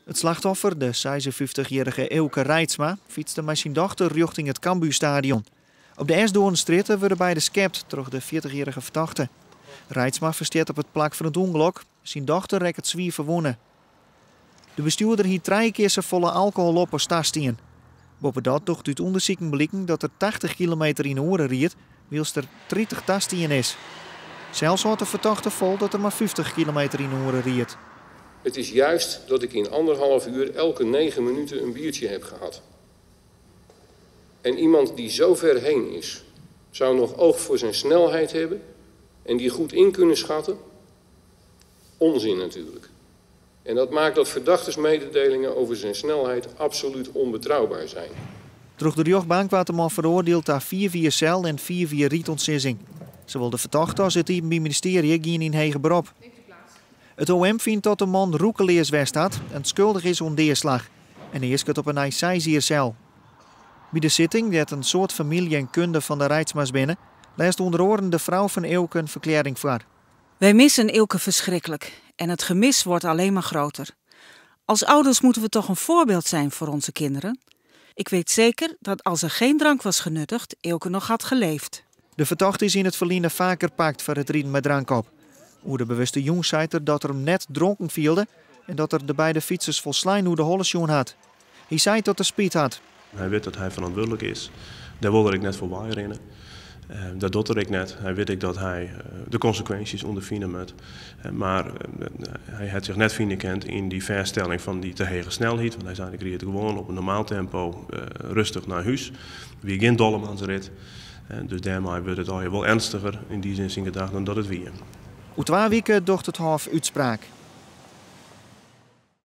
Het slachtoffer, de 56-jarige Elke Reitsma, fietste met zijn dochter richting het Cambuurstadion. Op de Esdoornstraat werden beide skept door de 40-jarige verdachte. Reitsma versteert op het plak van het ongeluk. Zijn dochter rekt het zwier verwonnen. De bestuurder hield 3 keer zijn volle alcohol op als stastien. Boven dat docht uit onderzoeken blijken dat er 80 km in de uur riet, whilst er 30 tastien is. Zelfs had de verdachte vol dat er maar 50 km in de uur riet. Het is juist dat ik in 1,5 uur elke 9 minuten een biertje heb gehad. En iemand die zo ver heen is, zou nog oog voor zijn snelheid hebben en die goed in kunnen schatten? Onzin natuurlijk. En dat maakt dat verdachtersmededelingen over zijn snelheid absoluut onbetrouwbaar zijn. Door de rechtbank werd de man veroordeeld aan 4 cel en 4 rietontzegging. Zowel de verdachte als het ministerie gingen in hoger beroep. Het OM vindt dat de man roekeleers west had en schuldig is aan deerslag. En eerst gaat op een 6 cel. Bij de zitting werd een soort familie en kunde van de Reitsma's binnen, leest onder andere de vrouw van Elke een verklaring voor. Wij missen Elke verschrikkelijk en het gemis wordt alleen maar groter. Als ouders moeten we toch een voorbeeld zijn voor onze kinderen. Ik weet zeker dat als er geen drank was genuttigd, Elke nog had geleefd. De verdachte is in het verleden vaker pakt voor het rieden met drank op. Hoe de bewuste jong zei er dat er hem net dronken viel en dat er de beide fietsers volslijn hoe de hollesjoen had. Hij zei dat hij speed had. Hij weet dat hij verantwoordelijk is. Daar wilde ik net voor waaien. Dat doet ik net. Hij weet dat hij de consequenties ondervinden moet. Maar hij had zich net vinden kent in die verstelling van die te hoge snelheid. Want hij zei, ik reed gewoon op een normaal tempo rustig naar huis. Wie geen dollemansrit. Dus daarmee wordt het al wel ernstiger in die zin zijn gedacht dan dat het weer. Over 2 weken docht het Hof uitspraak.